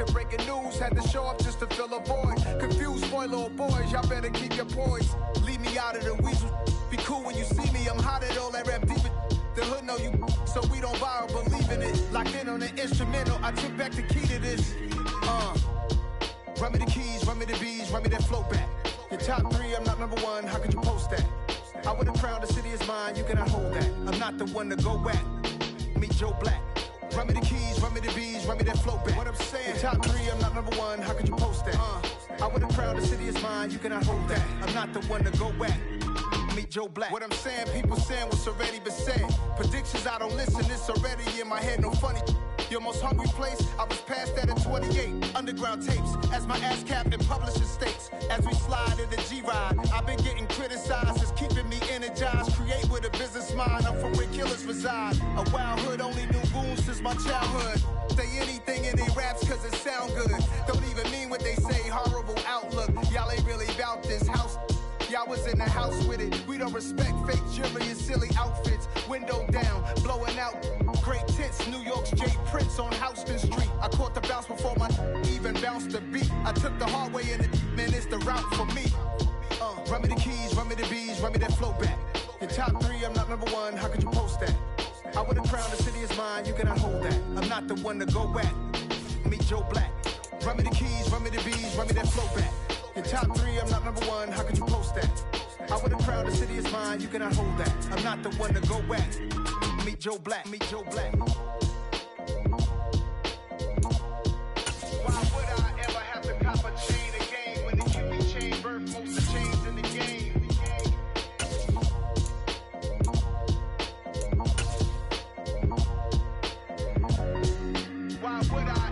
Market breaking news, had to show up just to fill a void. Confused boy, little boys, y'all better keep your poise. Leave me out of the weasel. Be cool when you see me, I'm hot at all that rap deep. The hood know you, so we don't borrow, believe in it. Locked in on the instrumental, I took back the key to this. Run me the keys, run me the bees, run me that flow back. Your top 3, I'm not number 1, how could you post that? I would've crowned the city is mine, you cannot hold that. I'm not the one to go back. Meet Joe Black. Run me the keys, run me the bees, run me that flow back. What I'm saying, your top 3, I'm not number 1, how could you post that? I would've crowned the city is mine, you cannot hold that. I'm not the one to go back. Meet Joe Black. What I'm saying, people saying what's already been said. Predictions, I don't listen, it's already in my head, no funny. Your most hungry place, I was past that at 28. Underground tapes, as my ass capped in publishing states. As we slide in the G-Ride, I've been getting criticized, it's keeping me energized. Create with a business mind, I'm from where killers reside. A wild hood, only knew goons since my childhood. Say anything in their raps cause it sound good. Don't even mean what they say, horrible outlook. Y'all ain't really about this house. Y'all was in the house with it. We don't respect fake jewelry and silly outfits. Window down, blowing out. Great tits, New York's J. Prince on Houston Street. I caught the bounce before my even bounced the beat. I took the hard way in it, man, it's the route for me. Run me the keys, run me the bees, run me that flow back. Your top 3, I'm not number 1, how could you post that? I would've crowned the city is mine, you cannot hold that. I'm not the one to go back. Meet Joe Black. Run me the keys, run me the bees, run me that flow back. Your top 3, I'm not number 1, how could you post that? I would've crowned the city is mine, you cannot hold that. I'm not the one to go back. Meet Joe Black, meet Joe Black. Why would I ever have to cop a chain again when the QB chain birth most of the chains in the game? Why would I?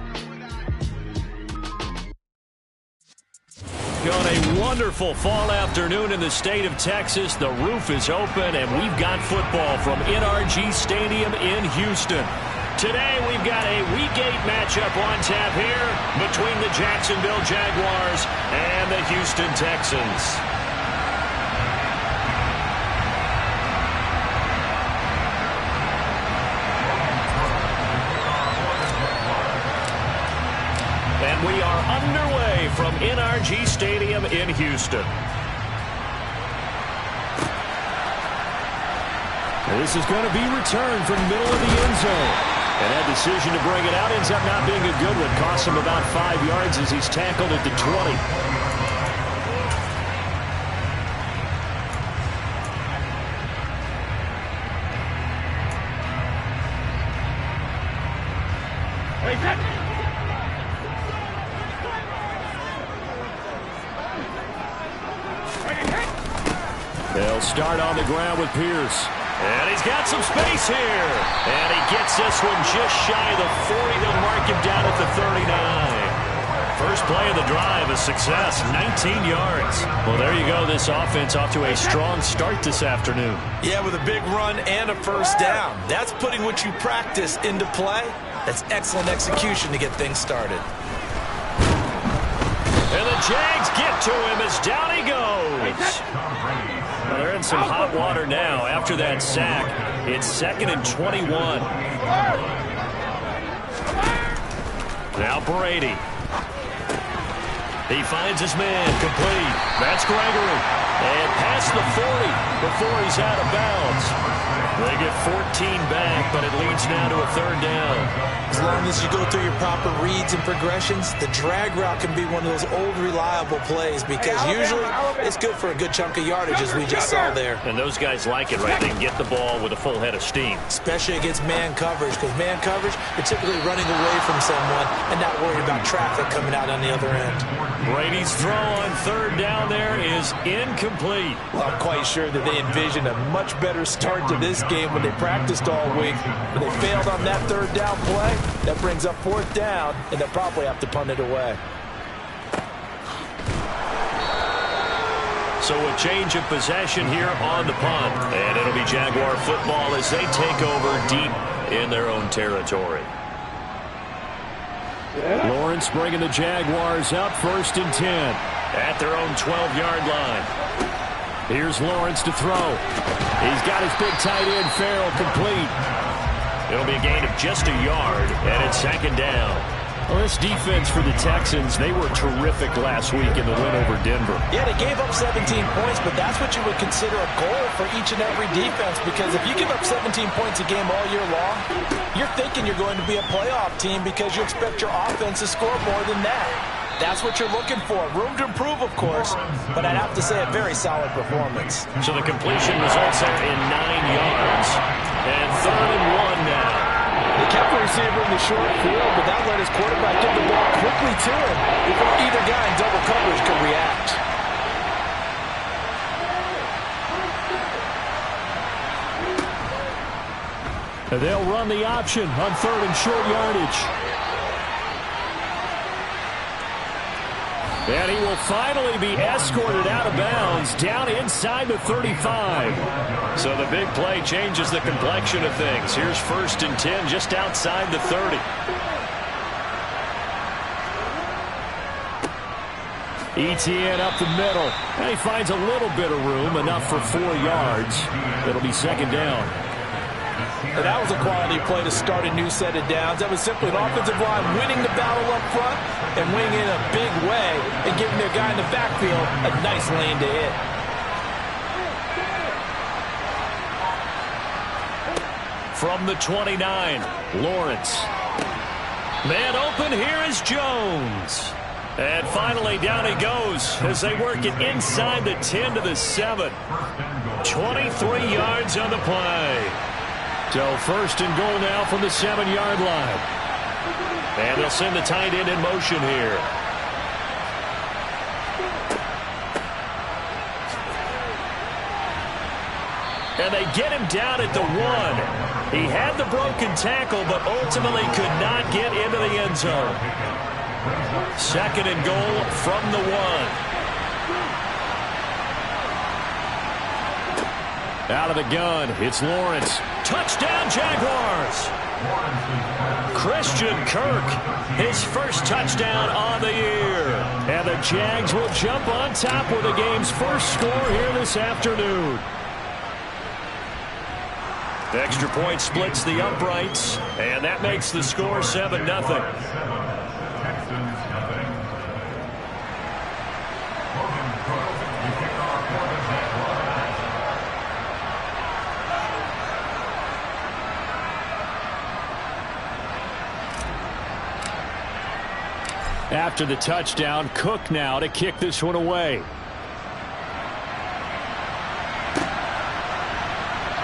On a wonderful fall afternoon in the state of Texas. The roof is open, and we've got football from NRG Stadium in Houston. Today, we've got a Week 8 matchup on tap here between the Jacksonville Jaguars and the Houston Texans. And we are underway from NRG Stadium in Houston. This is going to be returned from the middle of the end zone. And that decision to bring it out ends up not being a good one. Costs him about 5 yards as he's tackled at the 20. They'll start on the ground with Pierce. And he's got some space here. And he gets this one just shy of the 40. They'll mark him down at the 39. First play of the drive, a success, 19 yards. Well, there you go. This offense off to a strong start this afternoon. Yeah, with a big run and a first down. That's putting what you practice into play. That's excellent execution to get things started. And the Jags get to him as down he goes. Well, they're in some hot water now after that sack. It's 2nd and 21. Now Brady. He finds his man, complete. That's Gregory. And past the 40 before he's out of bounds. They get 14 back, but it leads now to a 3rd down. As long as you go through your proper reads and progressions, the drag route can be one of those old reliable plays because usually it's good for a good chunk of yardage as we just saw there. And those guys like it, right? They can get the ball with a full head of steam. Especially against man coverage because man coverage, you're typically running away from someone and not worried about traffic coming out on the other end. Brady's throw on 3rd down there is incomplete. Well, I'm quite sure that they envisioned a much better start to this game when they practiced all week. When they failed on that 3rd down play, that brings up 4th down, and they'll probably have to punt it away. So a change of possession here on the punt. And it'll be Jaguar football as they take over deep in their own territory. Lawrence bringing the Jaguars up 1st and 10 at their own 12-yard line. Here's Lawrence to throw. He's got his big tight end, Farrell, complete. It'll be a gain of just a yard, and it's 2nd down. Well, this defense for the Texans, they were terrific last week in the win over Denver. Yeah, they gave up 17 points, but that's what you would consider a goal for each and every defense, because if you give up 17 points a game all year long, you're thinking you're going to be a playoff team because you expect your offense to score more than that. That's what you're looking for. Room to improve, of course, but I'd have to say a very solid performance. So the completion results there in 9 yards, and 3rd and 1 now. They kept the receiver in the short field, but that let his quarterback get the ball quickly to him before either guy in double coverage could react. And they'll run the option on 3rd and short yardage. And he will finally be escorted out of bounds down inside the 35. So the big play changes the complexion of things. Here's 1st and 10 just outside the 30. ETN up the middle. And he finds a little bit of room, enough for 4 yards. It'll be 2nd down. And that was a quality play to start a new set of downs. That was simply an offensive line winning the battle up front and winning in a big way and giving their guy in the backfield a nice lane to hit. From the 29, Lawrence. Man open, here is Jones. And finally down he goes as they work it inside the 10 to the 7. 23 yards on the play. So 1st and goal now from the 7-yard line. And they'll send the tight end in motion here. And they get him down at the 1. He had the broken tackle, but ultimately could not get into the end zone. 2nd and goal from the 1. Out of the gun, it's Lawrence. Touchdown, Jaguars! Christian Kirk, his first touchdown on the year. And the Jags will jump on top with the game's first score here this afternoon. The extra point splits the uprights, and that makes the score 7-0. After the touchdown, Cook now to kick this one away.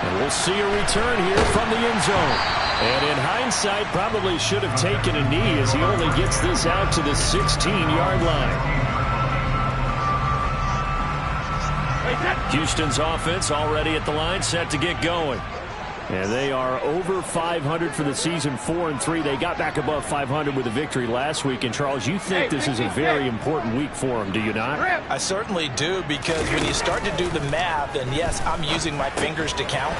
And we'll see a return here from the end zone. And in hindsight, probably should have taken a knee as he only gets this out to the 16-yard line. Houston's offense already at the line, set to get going. And they are over 500 for the season, 4-3. They got back above 500 with a victory last week. And, Charles, you think this is a very important week for them, do you not? I certainly do, because when you start to do the math, and yes, I'm using my fingers to count.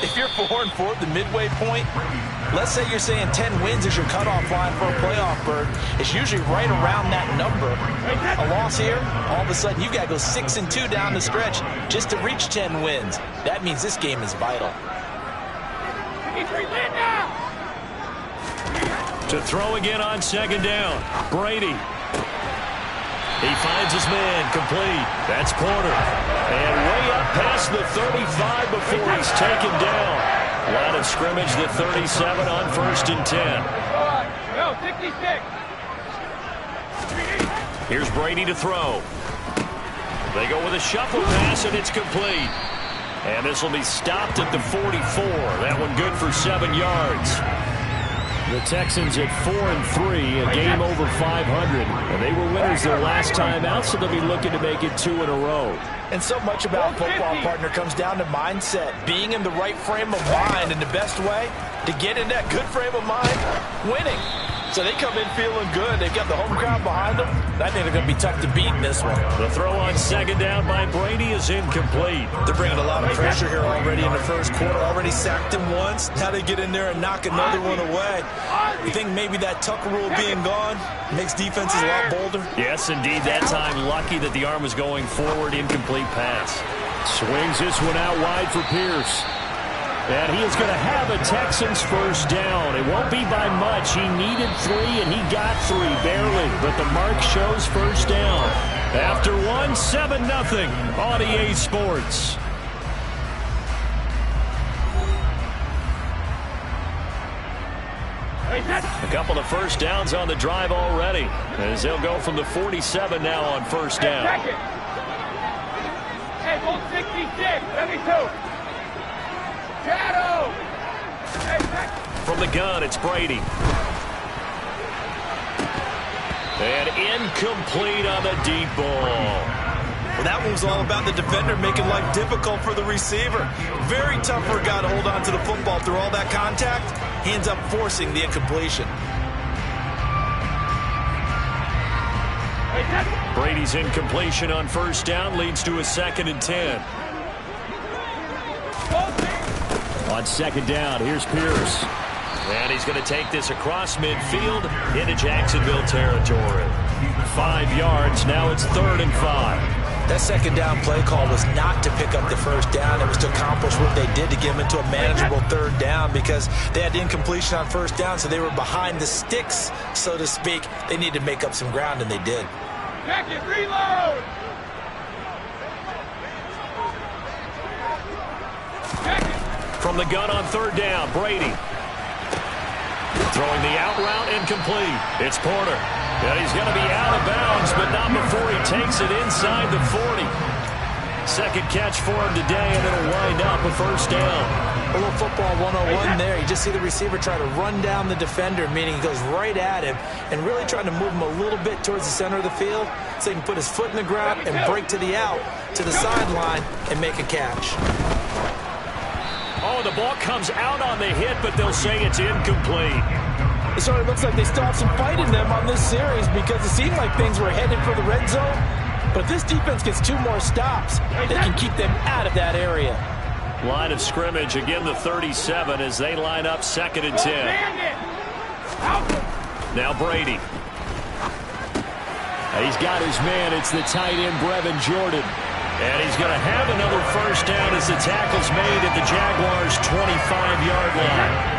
If you're 4-4 at the midway point, let's say you're saying 10 wins is your cutoff line for a playoff berth. It's usually right around that number. A loss here, all of a sudden you got to go 6-2 down the stretch just to reach 10 wins. That means this game is vital. To throw again on 2nd down. Brady. He finds his man, complete. That's Porter. And way up past the 35 before he's taken down. Line of scrimmage, the 37 on 1st and 10. Go, 66. Here's Brady to throw. They go with a shuffle pass, and it's complete. And this will be stopped at the 44. That one good for 7 yards. The Texans at 4-3, a game over 500. And they were winners their last time out, so they'll be looking to make it 2 in a row. And so much about football, partner, comes down to mindset. Being in the right frame of mind, and the best way to get in that good frame of mind, winning. So they come in feeling good. They've got the home crowd behind them. I think they're going to be tough to beat in this one. The throw on 2nd down by Brady is incomplete. They're bringing a lot of pressure here already in the first quarter. Already sacked him once. Now they get in there and knock another one away. You think maybe that Tucker rule being gone makes defenses a lot bolder? Yes, indeed. That time lucky that the arm was going forward. Incomplete pass. Swings this one out wide for Pierce. And he is going to have a Texans first down. It won't be by much. He needed 3, and he got 3, barely. But the mark shows first down. After 1, 7-0 on EA Sports. A couple of first downs on the drive already, as they'll go from the 47 now on first down. Hey, hold 66, 72. Shadow! From the gun, it's Brady. And incomplete on the deep ball. Well, that one was all about the defender making life difficult for the receiver. Very tough for a guy to hold on to the football through all that contact. He ends up forcing the incompletion. Brady's incompletion on first down leads to a 2nd and 10. On second down, here's Pierce. And he's going to take this across midfield into Jacksonville territory. 5 yards, now it's 3rd and 5. That second down play call was not to pick up the first down. It was to accomplish what they did to get them into a manageable 3rd down, because they had incompletion on first down, so they were behind the sticks, so to speak. They needed to make up some ground, and they did. Jacket, reload! From the gun on 3rd down, Brady. Throwing the out route, incomplete. It's Porter. And he's going to be out of bounds, but not before he takes it inside the 40. Second catch for him today, and it'll wind up a first down. A little football 101 there. You just see the receiver try to run down the defender, meaning he goes right at him and really trying to move him a little bit towards the center of the field so he can put his foot in the ground and break to the out, to the sideline, and make a catch. Oh, the ball comes out on the hit, but they'll say it's incomplete. It sort of looks like they still have some fight in them on this series, because it seemed like things were headed for the red zone. But if this defense gets 2 more stops, they can keep them out of that area. Line of scrimmage, again the 37 as they line up 2nd and 10. Now Brady. He's got his man. It's the tight end, Brevin Jordan. And he's going to have another first down as the tackle's made at the Jaguars' 25-yard line.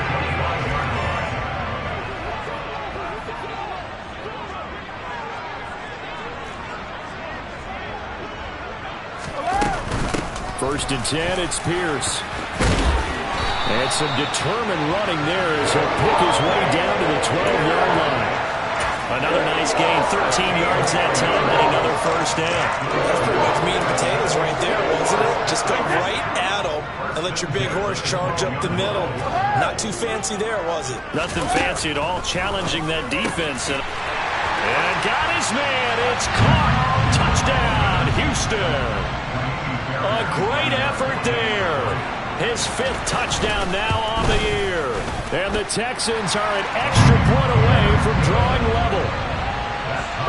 First and 10, it's Pierce. And some determined running there as he'll pick his way down to the 12-yard line. Another nice gain, 13 yards that time, and another first down. That's pretty much meat and potatoes right there, wasn't it? Just go right at him and let your big horse charge up the middle. Not too fancy there, was it? Nothing fancy at all, challenging that defense. And got his man. It's caught. Touchdown, Houston. A great effort there. His 5th touchdown now on the year. And the Texans are an extra point away from drawing level.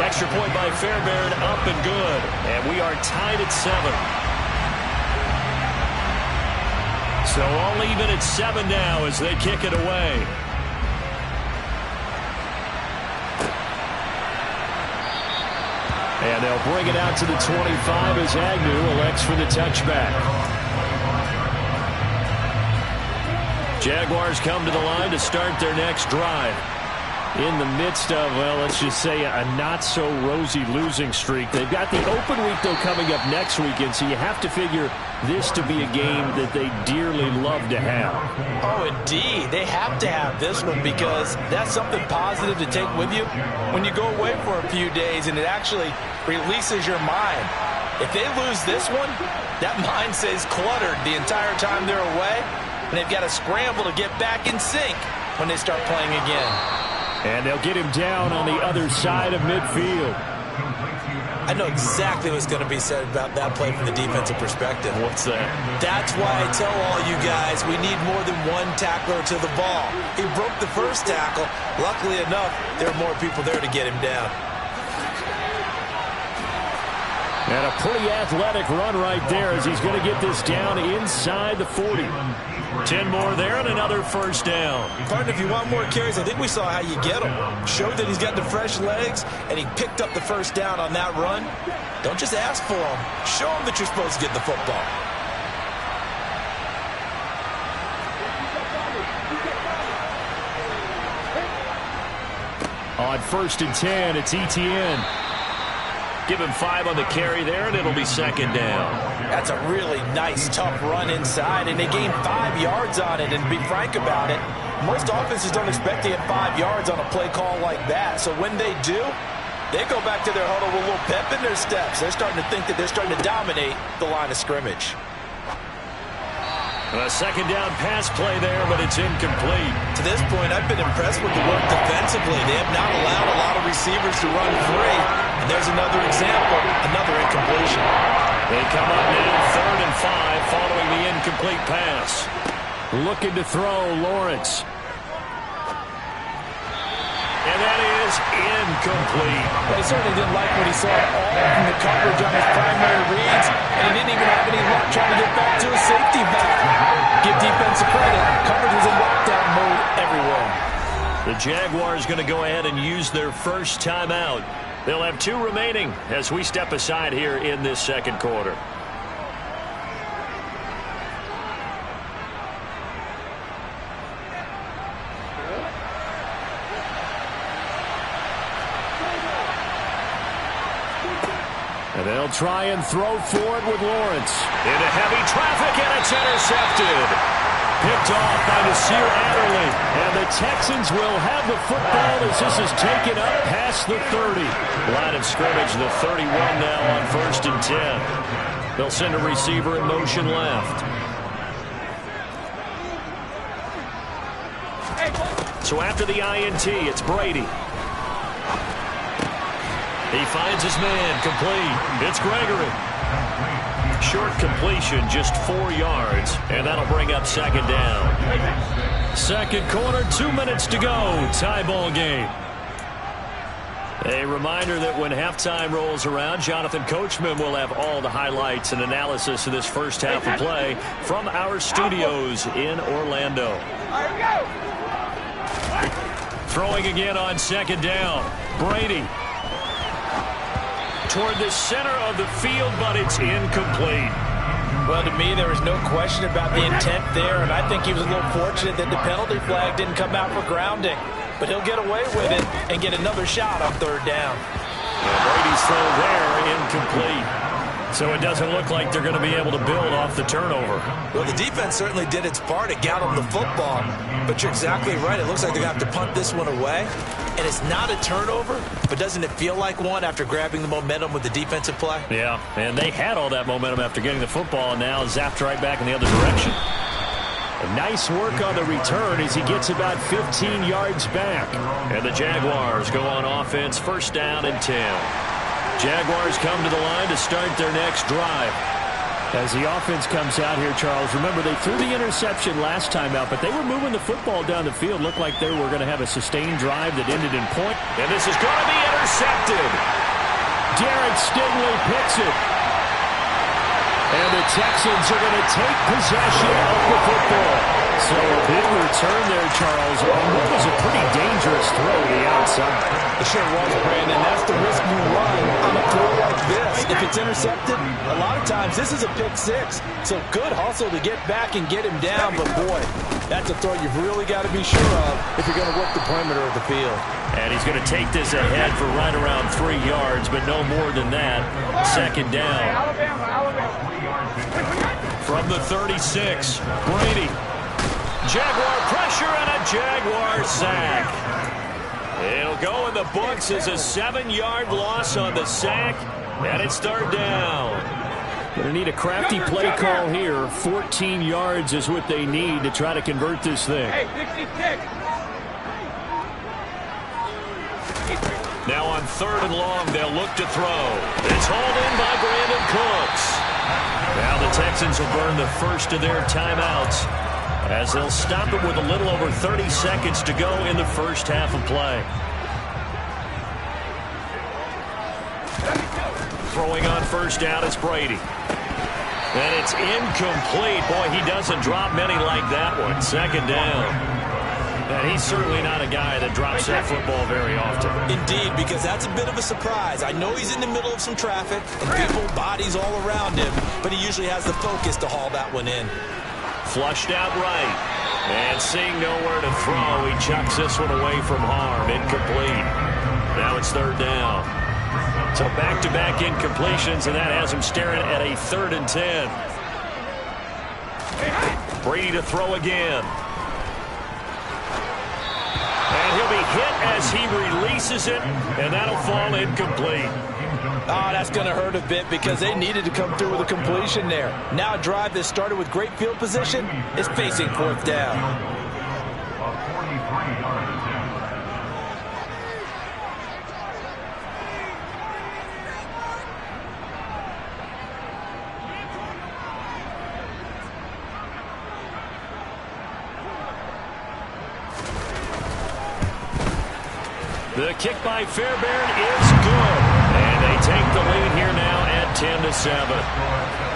Extra point by Fairbairn, up and good. And we are tied at 7. So all even at 7 now as they kick it away. And they'll bring it out to the 25 as Agnew elects for the touchback. Jaguars come to the line to start their next drive. In the midst of, well, let's just say a not-so-rosy losing streak. They've got the open week, though, coming up next weekend, so you have to figure this to be a game that they dearly love to have. Oh, indeed. They have to have this one, because that's something positive to take with you when you go away for a few days, and it actually releases your mind. If they lose this one, that mind stays cluttered the entire time they're away, and they've got to scramble to get back in sync when they start playing again. And they'll get him down on the other side of midfield. I know exactly what's going to be said about that play from the defensive perspective. What's that? That's why I tell all you guys we need more than one tackler to the ball. He broke the first tackle. Luckily enough, there are more people there to get him down. And a pretty athletic run right there as he's going to get this down inside the 40. 10 more there and another first down. Partner, if you want more carries, I think we saw how you get him. Showed that he's got the fresh legs, and he picked up the first down on that run. Don't just ask for him. Show him that you're supposed to get the football. On 1st and 10, it's Etienne. Give him 5 on the carry there, and it'll be 2nd down. That's a really nice, tough run inside, and they gained 5 yards on it. And to be frank about it, most offenses don't expect to get 5 yards on a play call like that. So when they do, they go back to their huddle with a little pep in their steps. They're starting to think that they're starting to dominate the line of scrimmage. A 2nd down pass play there, but it's incomplete. To this point, I've been impressed with the work defensively. They have not allowed a lot of receivers to run free. And there's another example, another incompletion. They come up now 3rd and 5 following the incomplete pass. Looking to throw, Lawrence. And that is incomplete. Well, he certainly didn't like what he saw all from the coverage on his primary reads, and he didn't even have any luck trying to get back to his safety valve. Give defensive credit. Coverage was in lockdown mode everywhere. The Jaguars going to go ahead and use their first timeout. They'll have 2 remaining as we step aside here in this 2nd quarter. And they'll try and throw forward with Lawrence. Into heavy traffic, and it's intercepted. Picked off by Nasir Adderley. And the Texans will have the football as this is taken up past the 30. Line of scrimmage, the 31 now on 1st and 10. They'll send a receiver in motion left. So after the INT, it's Brady. He finds his man, complete. It's Gregory. Short completion, just 4 yards, and that'll bring up 2nd down. 2nd quarter, 2 minutes to go. Tie ball game. A reminder that when halftime rolls around, Jonathan Coachman will have all the highlights and analysis of this first half of play from our studios in Orlando. Throwing again on 2nd down. Brady. Toward the center of the field, but it's incomplete. Well, to me, there was no question about the intent there, and I think he was a little fortunate that the penalty flag didn't come out for grounding. But he'll get away with it and get another shot on 3rd down. And Brady's throw there, incomplete. So it doesn't look like they're going to be able to build off the turnover. Well, the defense certainly did its part to get them the football. But you're exactly right. It looks like they're going to have to punt this one away. And it's not a turnover, but doesn't it feel like one after grabbing the momentum with the defensive play? Yeah, and they had all that momentum after getting the football, and now zapped right back in the other direction. A nice work on the return as he gets about 15 yards back. And the Jaguars go on offense, 1st down and 10. Jaguars come to the line to start their next drive. As the offense comes out here, Charles, remember they threw the interception last time out, but they were moving the football down the field. Looked like they were going to have a sustained drive that ended in point. And this is going to be intercepted. Derek Stingley picks it. And the Texans are going to take possession of the football. So a big return there, Charles, on what was a pretty dangerous throw to the outside. It sure was, Brandon. That's the risk you run on a throw like this. If it's intercepted, a lot of times this is a pick 6. So good hustle to get back and get him down. But, boy, that's a throw you've really got to be sure of if you're going to work the perimeter of the field. And he's going to take this ahead for right around 3 yards, but no more than that. 2nd down. From the 36, Brady. Jaguar pressure and a Jaguar sack. It'll go in the books as a 7-yard loss on the sack, and it's 3rd down. Going to need a crafty play call here. 14 yards is what they need to try to convert this thing. Hey, 66. Now on 3rd and long, they'll look to throw. It's hauled in by Brandon Cooks. Now the Texans will burn the first of their timeouts as they'll stop it with a little over 30 seconds to go in the first half of play. Throwing on 1st down, it's Brady. And it's incomplete. Boy, he doesn't drop many like that one. 2nd down. And he's certainly not a guy that drops that football very often. Indeed, because that's a bit of a surprise. I know he's in the middle of some traffic and people, bodies all around him, but he usually has the focus to haul that one in. Flushed out right. And seeing nowhere to throw, he chucks this one away from harm. Incomplete. Now it's third down. So back-to-back incompletions, and that has him staring at a 3rd and 10. Brady to throw again. And he'll be hit as he releases it, and that'll fall incomplete. Oh, that's going to hurt a bit because they needed to come through with a completion there. Now a drive that started with great field position is facing 4th down. The kick by Fairbairn is good. And they take the lead here now at 10-7.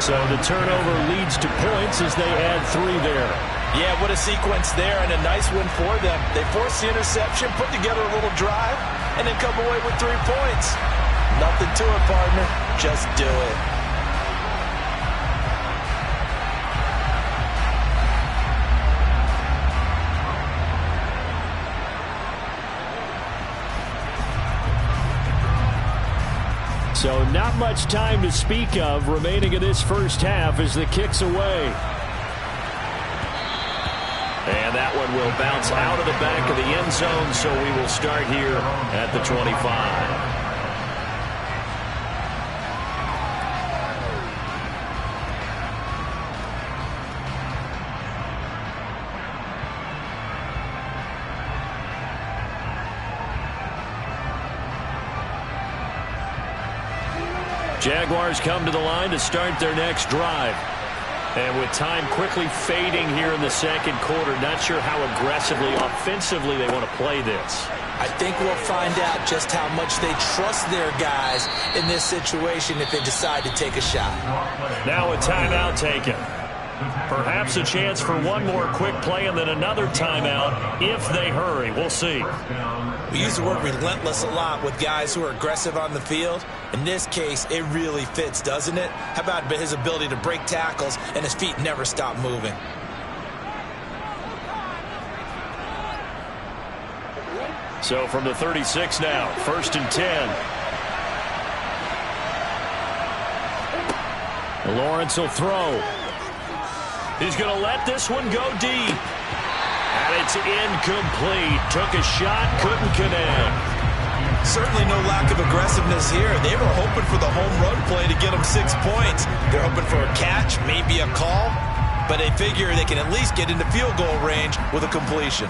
So the turnover leads to points as they add 3 there. Yeah, what a sequence there and a nice win for them. They force the interception, put together a little drive, and then come away with 3 points. Nothing to it, partner. Just do it. So not much time to speak of remaining in this first half as the kick's away. And that one will bounce out of the back of the end zone, so we will start here at the 25. Jaguars come to the line to start their next drive. And with time quickly fading here in the second quarter, not sure how aggressively, offensively they want to play this. I think we'll find out just how much they trust their guys in this situation if they decide to take a shot. Now a timeout taken. Perhaps a chance for one more quick play and then another timeout if they hurry. We'll see. We use the word relentless a lot with guys who are aggressive on the field. In this case, it really fits, doesn't it? How about his ability to break tackles and his feet never stop moving? So from the 36 now, 1st and 10. Lawrence will throw. He's going to let this one go deep. And it's incomplete. Took a shot, couldn't connect. Certainly no lack of aggressiveness here. They were hoping for the home run play to get them 6 points. They're hoping for a catch, maybe a call, but they figure they can at least get into field goal range with a completion.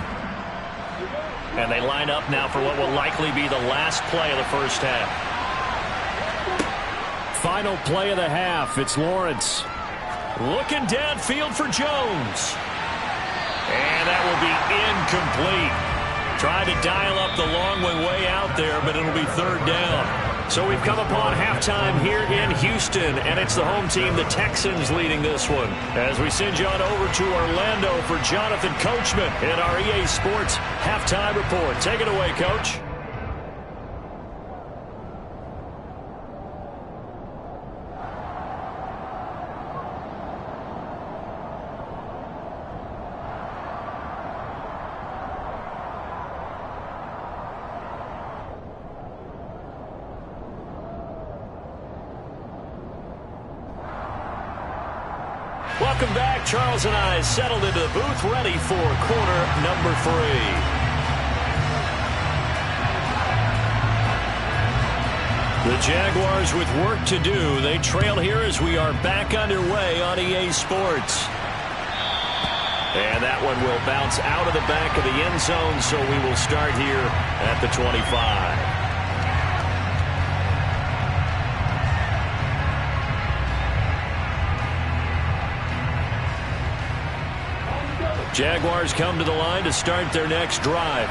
And they line up now for what will likely be the last play of the first half. Final play of the half. It's Lawrence. Looking downfield for Jones. And that will be incomplete. Tried to dial up the long way out there, but it'll be 3rd down. So we've come upon halftime here in Houston, and it's the home team, the Texans, leading this one. As we send you on over to Orlando for Jonathan Coachman in our EA Sports Halftime Report. Take it away, Coach. Welcome back. Charles and I settled into the booth, ready for quarter number 3. The Jaguars with work to do. They trail here as we are back underway on EA Sports. And that one will bounce out of the back of the end zone, so we will start here at the 25. Jaguars come to the line to start their next drive.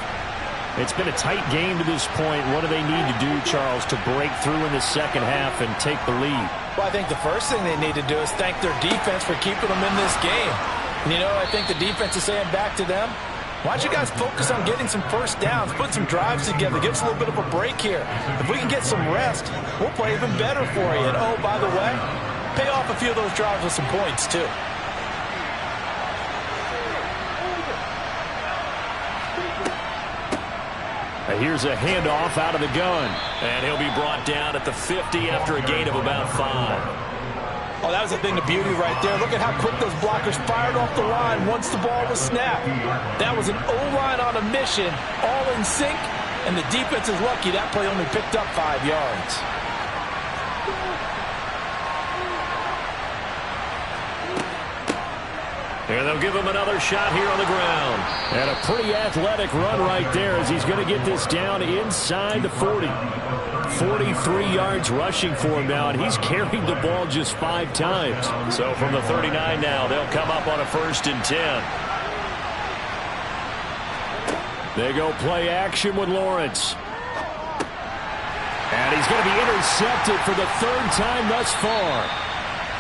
It's been a tight game to this point. What do they need to do, Charles, to break through in the second half and take the lead? Well, I think the first thing they need to do is thank their defense for keeping them in this game. And, you know, I think the defense is saying back to them, why don't you guys focus on getting some first downs, put some drives together, give us a little bit of a break here. If we can get some rest, we'll play even better for you. And, oh, by the way, pay off a few of those drives with some points, too. Here's a handoff out of the gun. And he'll be brought down at the 50 after a gain of about 5. Oh, that was a thing of beauty right there. Look at how quick those blockers fired off the line once the ball was snapped. That was an O-line on a mission, all in sync, and the defense is lucky that play only picked up 5 yards. And they'll give him another shot here on the ground. And a pretty athletic run right there as he's going to get this down inside the 40. 43 yards rushing for him now, and he's carried the ball just 5 times. So from the 39 now, they'll come up on a 1st and 10. They go play action with Lawrence. And he's going to be intercepted for the 3rd time thus far.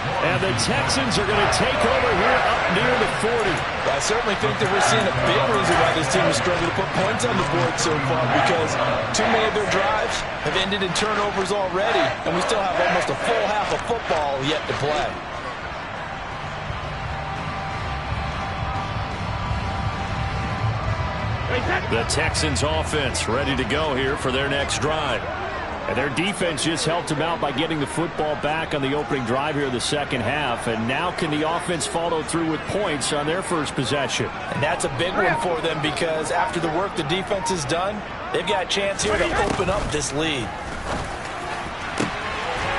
And the Texans are going to take over here up near the 40. I certainly think that we're seeing a big reason why this team is struggling to put points on the board so far, because too many of their drives have ended in turnovers already, and we still have almost a full half of football yet to play. The Texans offense ready to go here for their next drive. And their defense just helped them out by getting the football back on the opening drive here in the 2nd half. And now can the offense follow through with points on their first possession? And that's a big one for them, because after the work the defense has done, they've got a chance here to open up this lead.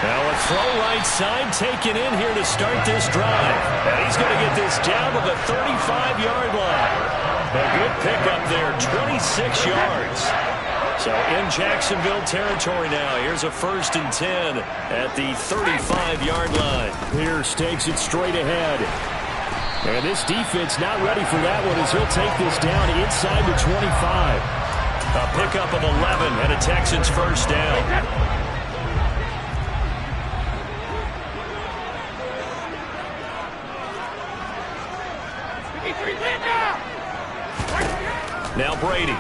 Now a throw right side taken in here to start this drive. And he's going to get this down to the 35-yard line. A good pickup there, 26 yards. So in Jacksonville territory now. Here's a 1st and 10 at the 35-yard line. Pierce takes it straight ahead. And this defense not ready for that one as he'll take this down inside the 25. A pickup of 11 and a Texans 1st down. Now Brady.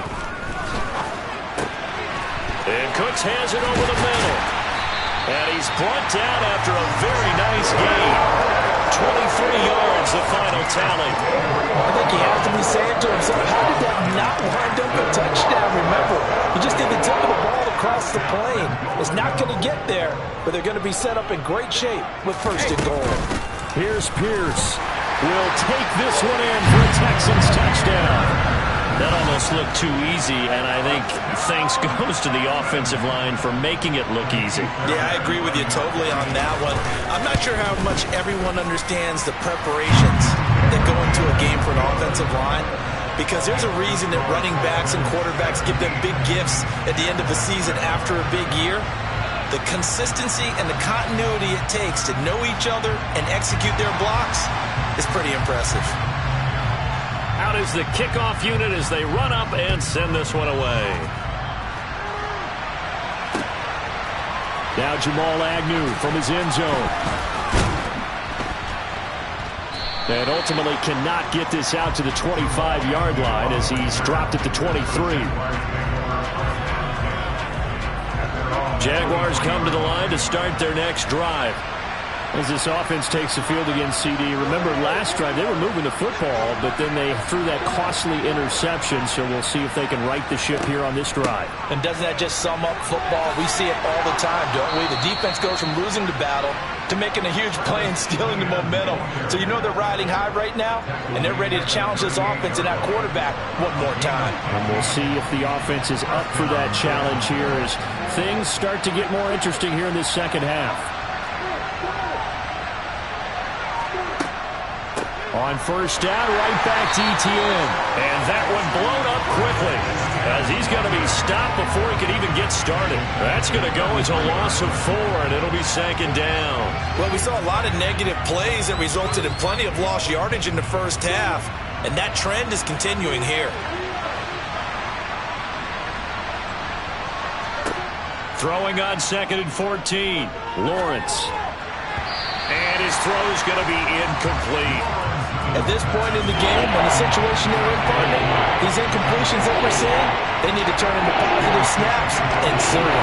And Cooks has it over the middle. And he's brought down after a very nice gain. 23 yards, the final tally. I think he has to be saying to himself, how did that not wind up a touchdown? Remember, he just did the tip of the ball across the plane. It's not going to get there, but they're going to be set up in great shape with 1st and goal. Here's Pierce. Will take this one in for a Texans touchdown. That almost looked too easy, and I think thanks goes to the offensive line for making it look easy. Yeah, I agree with you totally on that one. I'm not sure how much everyone understands the preparations that go into a game for an offensive line, because there's a reason that running backs and quarterbacks give them big gifts at the end of the season after a big year. The consistency and the continuity it takes to know each other and execute their blocks is pretty impressive. Out is the kickoff unit as they run up and send this one away. Now Jamal Agnew from his end zone. And ultimately cannot get this out to the 25-yard line as he's dropped at the 23. Jaguars come to the line to start their next drive. As this offense takes the field against CD. Remember, last drive they were moving the football, but then they threw that costly interception, so we'll see if they can right the ship here on this drive. And doesn't that just sum up football? We see it all the time, don't we? The defense goes from losing the battle to making a huge play and stealing the momentum. So you know they're riding high right now, and they're ready to challenge this offense and that quarterback one more time. And we'll see if the offense is up for that challenge here as things start to get more interesting here in this 2nd half. On 1st down, right back to Etienne. And that one blown up quickly as he's going to be stopped before he can even get started. That's going to go as a loss of 4, and it'll be 2nd down. Well, we saw a lot of negative plays that resulted in plenty of lost yardage in the 1st half, and that trend is continuing here. Throwing on 2nd and 14. Lawrence. And his throw's going to be incomplete. At this point in the game, when the situation they're in, partner, these incompletions that we're seeing, they need to turn into positive snaps and soon.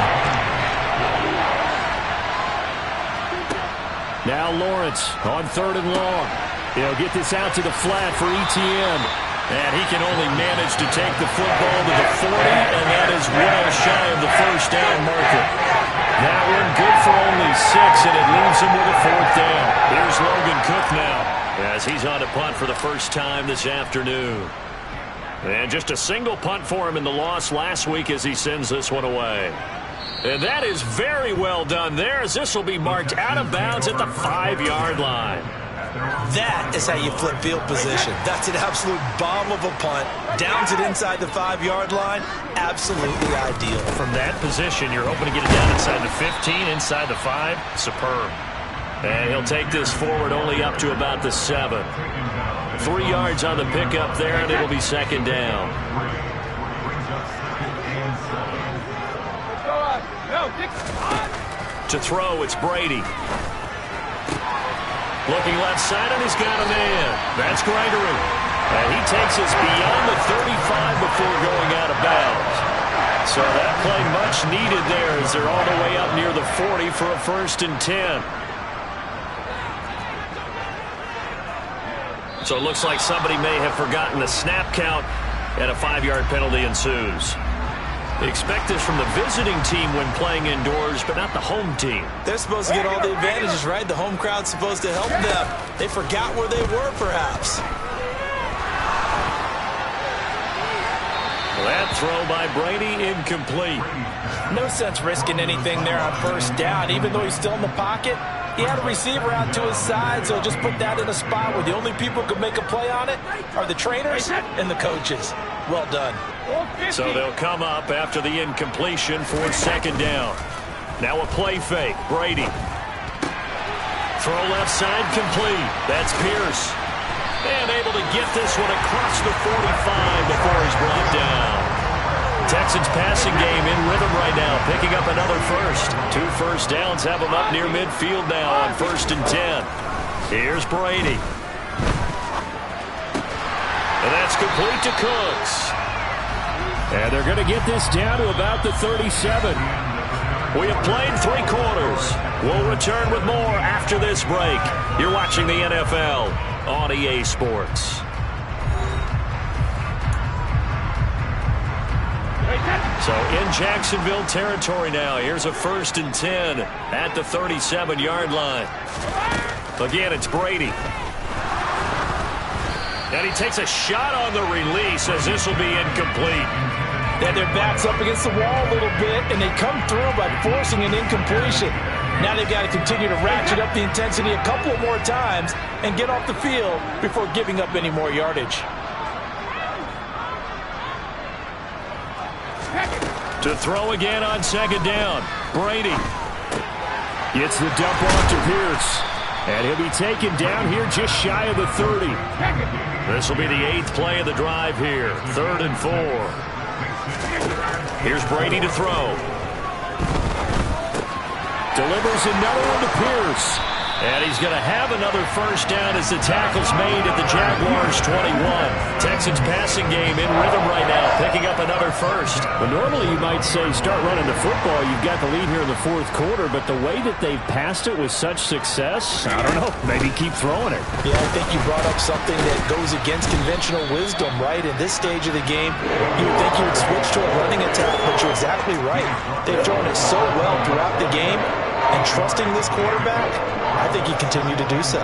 Now Lawrence on 3rd and long. He'll get this out to the flat for Etienne. And he can only manage to take the football to the 40, and that is well shy of the first down marker. That one good for only 6, and it leaves him with a 4th down. Here's Logan Cook now, as he's on to punt for the first time this afternoon. And just a single punt for him in the loss last week as he sends this one away. And that is very well done there, as this will be marked out of bounds at the 5-yard line. That is how you flip field position. That's an absolute bomb of a punt. Downs it inside the 5-yard line. Absolutely ideal. From that position, you're hoping to get it down inside the 15, inside the 5. Superb. And he'll take this forward only up to about the 7. 3 yards on the pickup there, and it'll be 2nd down. To throw, it's Brady. Looking left side, and he's got a man. That's Gregory. And he takes us beyond the 35 before going out of bounds. So that play much needed there as they're all the way up near the 40 for a 1st and 10. So it looks like somebody may have forgotten the snap count, and a 5-yard penalty ensues. They expect this from the visiting team when playing indoors, but not the home team. They're supposed to get all the advantages, right? The home crowd's supposed to help them. They forgot where they were, perhaps. That throw by Brady incomplete. No sense risking anything there on 1st down. Even though he's still in the pocket, he had a receiver out to his side, so just put that in a spot where the only people who can make a play on it are the trainers and the coaches. Well done. So they'll come up after the incompletion for 2nd down. Now a play fake. Brady. Throw left side complete. That's Pierce. And able to get this one across the 45 before he's brought down. Texans passing game in rhythm right now, picking up another 1st. 2 first downs have them up near midfield now on 1st and 10. Here's Brady. And that's complete to Cooks. And they're going to get this down to about the 37. We have played 3 quarters. We'll return with more after this break. You're watching the NFL on EA Sports. So in Jacksonville territory now. Here's a 1st and 10 at the 37-yard line. Again, it's Brady. And he takes a shot on the release as this will be incomplete. And their back's up against the wall a little bit, and they come through by forcing an incompletion. Now they've got to continue to ratchet up the intensity a couple more times and get off the field before giving up any more yardage. To throw again on 2nd down. Brady gets the dump off to Pierce. And he'll be taken down here just shy of the 30. This will be the 8th play of the drive here. 3rd and 4. Here's Brady to throw. Delivers another one to Pierce. And he's going to have another 1st down as the tackle's made at the Jaguars' 21. Texans passing game in rhythm right now, picking up another 1st. Well, normally you might say start running the football. You've got the lead here in the 4th quarter, but the way that they've passed it with such success, I don't know, maybe keep throwing it. Yeah, I think you brought up something that goes against conventional wisdom, right? In this stage of the game, you would think you would switch to a running attack, but you're exactly right. They've thrown it so well throughout the game, and trusting this quarterback, I think you continue to do so.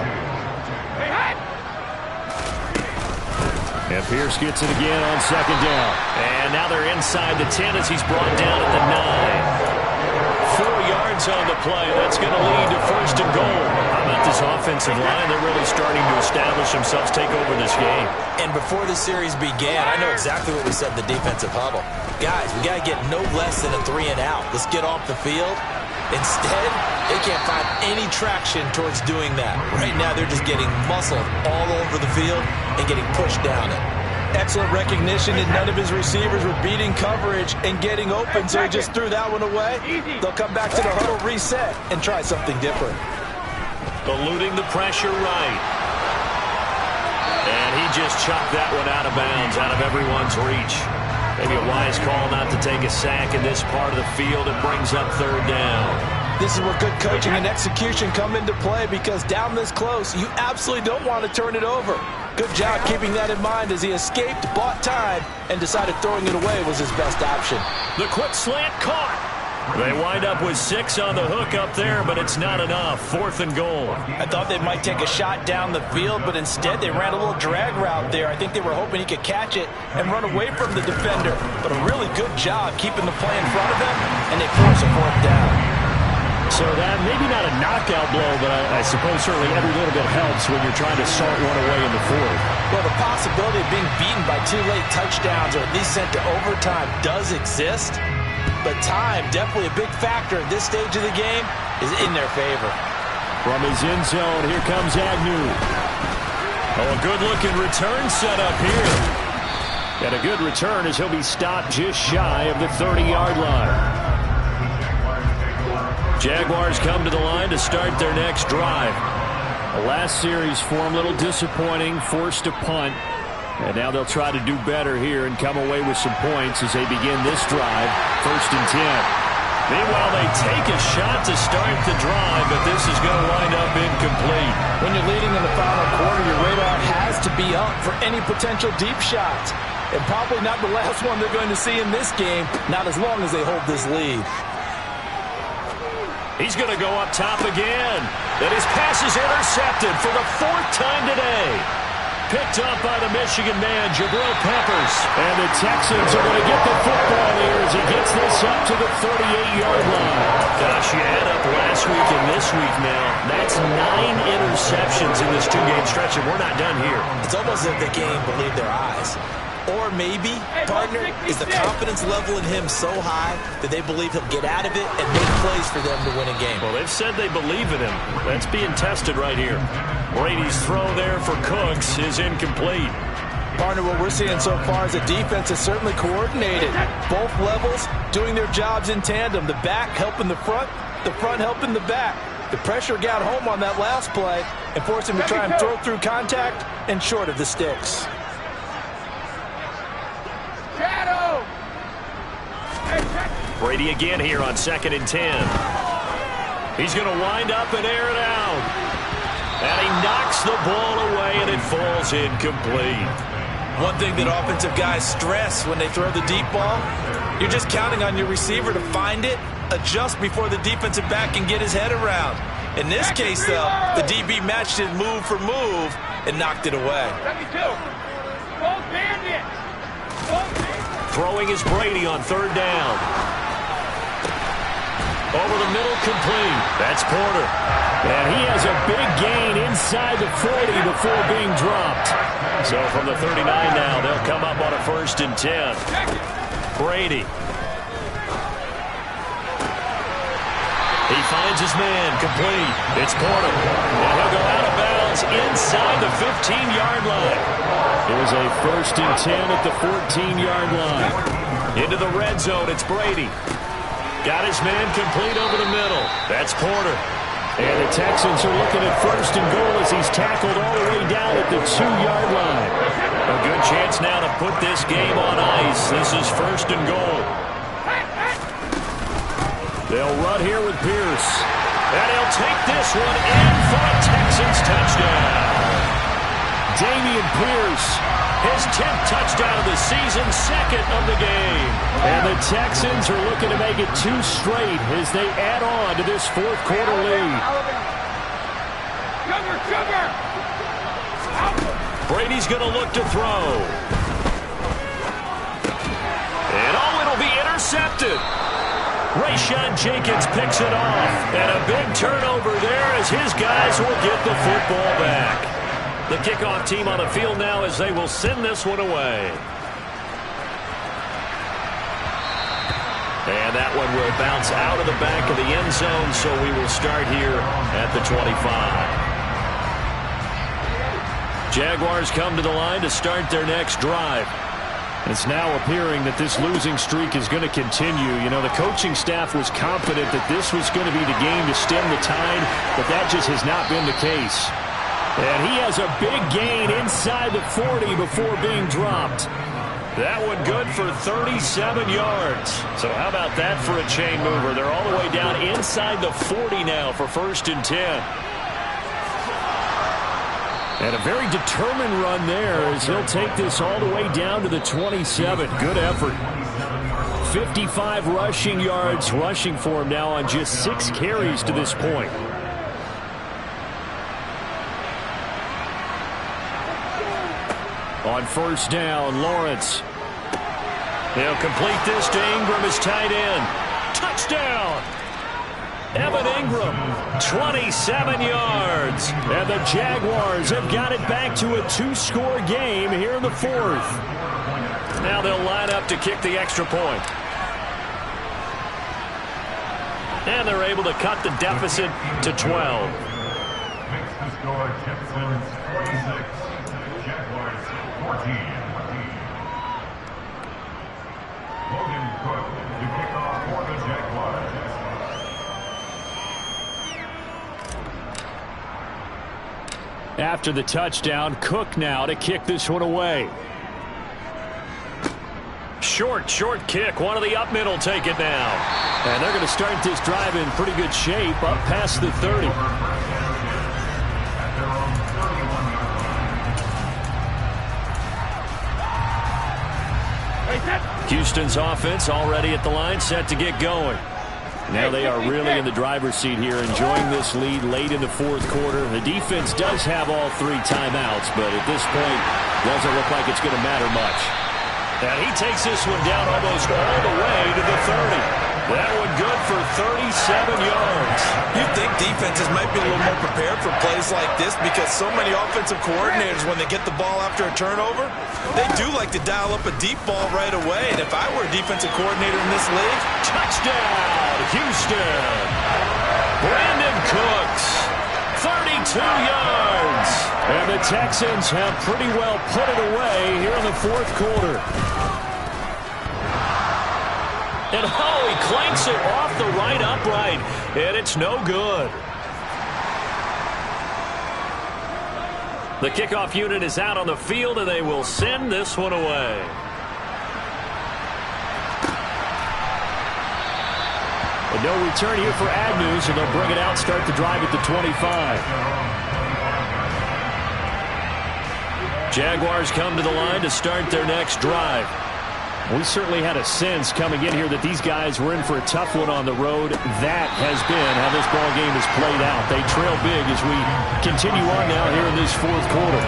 And Pierce gets it again on 2nd down. And now they're inside the 10 as he's brought down at the 9. 4 yards on the play. That's going to lead to 1st and goal. How about this offensive line? They're really starting to establish themselves, take over this game. And before the series began, I know exactly what we said in the defensive huddle. Guys, we got to get no less than a 3 and out. Let's get off the field. Instead, they can't find any traction towards doing that. Right now, they're just getting muscled all over the field and getting pushed down it. Excellent recognition that none of his receivers were beating coverage and getting open, so he just threw that one away. They'll come back to the huddle, reset, and try something different. Eluding the pressure right. And he just chucked that one out of bounds, out of everyone's reach. Maybe a wise call not to take a sack in this part of the field. It brings up 3rd down. This is where good coaching and execution come into play, because down this close, you absolutely don't want to turn it over. Good job keeping that in mind as he escaped, bought time, and decided throwing it away was his best option. The quick slant caught. They wind up with 6 on the hook up there, but it's not enough. 4th and goal. I thought they might take a shot down the field, but instead they ran a little drag route there. I think they were hoping he could catch it and run away from the defender. But a really good job keeping the play in front of them, and they force a 4th down. So that maybe not a knockout blow, but I suppose certainly every little bit helps when you're trying to salt one away in the 4th. Well, the possibility of being beaten by 2 late touchdowns or at least sent to overtime does exist. But time, definitely a big factor at this stage of the game, is in their favor. From his end zone, here comes Agnew. Oh, a good-looking return set up here. And a good return as he'll be stopped just shy of the 30-yard line. Jaguars come to the line to start their next drive. The last series for him, a little disappointing, forced to punt. And now they'll try to do better here and come away with some points as they begin this drive. 1st and 10. Meanwhile, they take a shot to start the drive, but this is going to wind up incomplete. When you're leading in the final quarter, your radar has to be up for any potential deep shots. And probably not the last one they're going to see in this game, not as long as they hold this lead. He's going to go up top again. And his pass is intercepted for the 4th time today. Picked up by the Michigan man, Jabril Peppers. And the Texans are going to get the football here as he gets this up to the 38-yard line. Gosh, you add up last week and this week now. That's 9 interceptions in this 2-game stretch, and we're not done here. It's almost as if the game believed their eyes. Or maybe, partner, is the confidence level in him so high that they believe he'll get out of it and make plays for them to win a game. Well, they've said they believe in him. That's being tested right here. Brady's throw there for Cooks is incomplete. Partner, what we're seeing so far is the defense is certainly coordinated. Both levels doing their jobs in tandem. The back helping the front helping the back. The pressure got home on that last play and forced him to try and throw through contact and short of the sticks. Brady again here on 2nd and 10. He's going to wind up and air it out. And he knocks the ball away, and it falls incomplete. One thing that offensive guys stress when they throw the deep ball, you're just counting on your receiver to find it, adjust before the defensive back can get his head around. In this case, though, the DB matched it move for move and knocked it away. Throwing is Brady on 3rd down. Over the middle, complete. That's Porter. And he has a big gain inside the 40 before being dropped. So from the 39 now, they'll come up on a 1st and 10. Brady. He finds his man, complete. It's Porter. And he'll go out of bounds inside the 15-yard line. Here's a 1st and 10 at the 14-yard line. Into the red zone, it's Brady. Got his man complete over the middle. That's Porter. And the Texans are looking at 1st and goal as he's tackled all the way down at the 2-yard line. A good chance now to put this game on ice. This is 1st and goal. They'll run here with Pierce. And he'll take this one in for a Texans touchdown. Dameon Pierce, his 10th touchdown of the season, 2nd of the game. And the Texans are looking to make it 2 straight as they add on to this 4th quarter lead. Brady's going to look to throw. And it'll be intercepted. Rayshon Jenkins picks it off. And a big turnover there as his guys will get the football back. The kickoff team on the field now as they will send this one away. And that one will bounce out of the back of the end zone, so we will start here at the 25. Jaguars come to the line to start their next drive. It's now appearing that this losing streak is going to continue. You know, the coaching staff was confident that this was going to be the game to stem the tide, but that just has not been the case. And he has a big gain inside the 40 before being dropped. That one good for 37 yards. So how about that for a chain mover? They're all the way down inside the 40 now for 1st and 10. And a very determined run there as he'll take this all the way down to the 27. Good effort. 55 rushing yards rushing for him now on just 6 carries to this point. On 1st down, Lawrence. He'll complete this to Ingram as tight end. Touchdown! Evan Ingram, 27 yards. And the Jaguars have got it back to a 2-score game here in the 4th. Now they'll line up to kick the extra point. And they're able to cut the deficit to 12. Makes the score Jetsons 46, Jaguars 14. Logan Cook to kick off for the Jaguars. After the touchdown, Cook now to kick this one away. Short kick. One of the up middle take it now. And they're going to start this drive in pretty good shape up past the 30. Houston's offense already at the line, set to get going. Now they are really in the driver's seat here, enjoying this lead late in the 4th quarter. The defense does have all 3 timeouts, but at this point, doesn't look like it's going to matter much. And he takes this one down almost all the way to the 30. That one good for 37 yards. You'd think defenses might be a little more prepared for plays like this because so many offensive coordinators, when they get the ball after a turnover, they do like to dial up a deep ball right away. And if I were a defensive coordinator in this league, touchdown, Houston. Brandon Cooks, 32 yards. And the Texans have pretty well put it away here in the 4th quarter. And he clanks it off the right upright, and it's no good. The kickoff unit is out on the field, and they will send this one away. And no return here for Agnew, so they'll bring it out, start the drive at the 25. Jaguars come to the line to start their next drive. We certainly had a sense coming in here that these guys were in for a tough one on the road. That has been how this ball game has played out. They trail big as we continue on now here in this 4th quarter.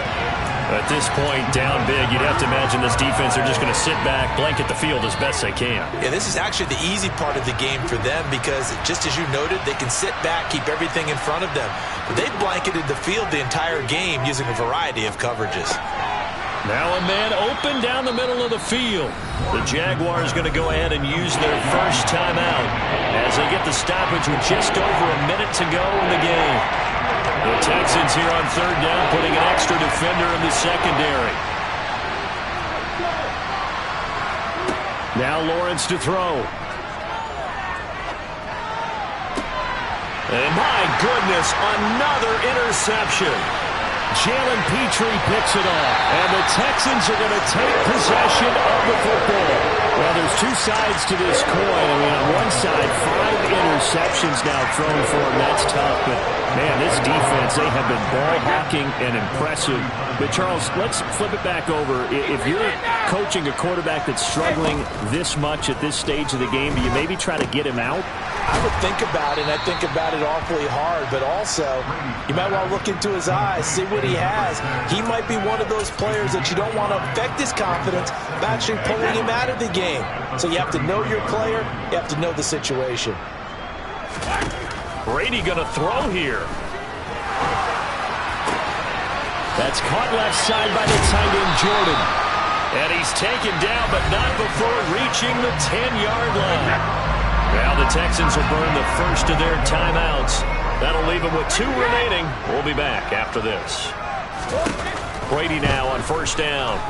At this point, down big, you'd have to imagine this defense are just going to sit back, blanket the field as best they can. Yeah, this is actually the easy part of the game for them because, just as you noted, they can sit back, keep everything in front of them. But they've blanketed the field the entire game using a variety of coverages. Now a man open down the middle of the field. The Jaguars going to go ahead and use their first timeout as they get the stoppage with just over a minute to go in the game. The Texans here on 3rd down, putting an extra defender in the secondary. Now Lawrence to throw. And my goodness, another interception. Jalen Petrie picks it off, and the Texans are going to take possession of the football. Well, there's 2 sides to this coin. I mean, on one side, 5 interceptions now thrown for him. That's tough, but, man, this defense, they have been ball-hawking and impressive. But, Charles, let's flip it back over. If you're coaching a quarterback that's struggling this much at this stage of the game, do you maybe try to get him out? I would think about it, and I think about it awfully hard, but also you might want to look into his eyes, see what he has. He might be one of those players that you don't want to affect his confidence by actually pulling him out of the game. So you have to know your player, you have to know the situation. Brady going to throw here. That's caught left side by the tight end, Jordan. And he's taken down, but not before reaching the 10-yard line. Now the Texans will burn the first of their timeouts. That'll leave them with 2 remaining. We'll be back after this. Brady now on 1st down.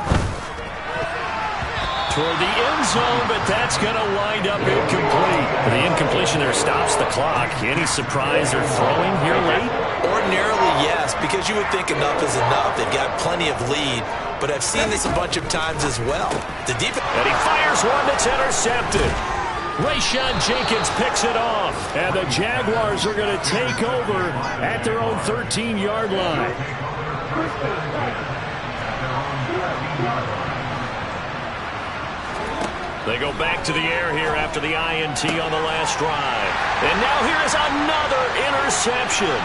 Toward the end zone, but that's going to wind up incomplete. The incompletion there stops the clock. Any surprise they're throwing here late? Ordinarily, yes, because you would think enough is enough. They've got plenty of lead. but I've seen this a bunch of times as well. The defense, and he fires one that's intercepted. Rayshon Jenkins picks it off, and the Jaguars are going to take over at their own 13-yard line. They go back to the air here after the INT on the last drive. And now here is another interception.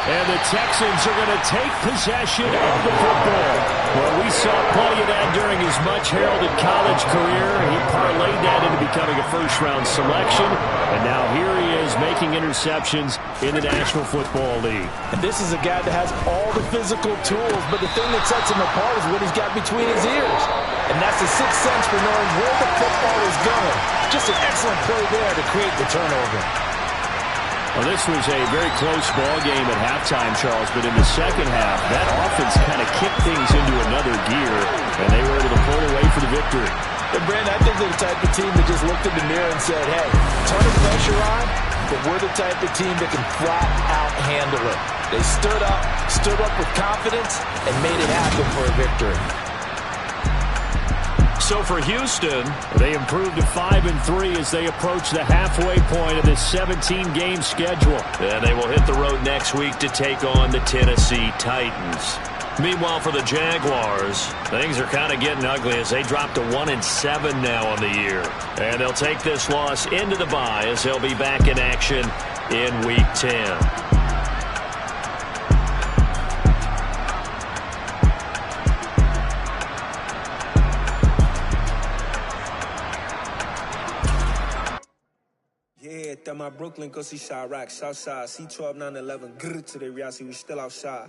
And the Texans are going to take possession of the football. Well, we saw plenty of that during his much-heralded college career. He parlayed that into becoming a first-round selection. And now here he is making interceptions in the National Football League. And this is a guy that has all the physical tools, but the thing that sets him apart is what he's got between his ears. And that's the sixth sense for knowing where the football is going. Just an excellent play there to create the turnover. Well, this was a very close ball game at halftime, Charles, but in the second half, that offense kind of kicked things into another gear, and they were able to pull away for the victory. And, Brandon, I think they're the type of team that just looked in the mirror and said, hey, ton of pressure on, but we're the type of team that can flat out handle it. They stood up with confidence, and made it happen for a victory. So for Houston, they improved to 5-3 as they approach the halfway point of this 17-game schedule. And they will hit the road next week to take on the Tennessee Titans. Meanwhile, for the Jaguars, things are kind of getting ugly as they drop to 1-7 now on the year. And they'll take this loss into the bye as they'll be back in action in Week 10. Yeah, that my Brooklyn, go see Chirac, Southside, C12, 911, grrr to the reality, we still outside.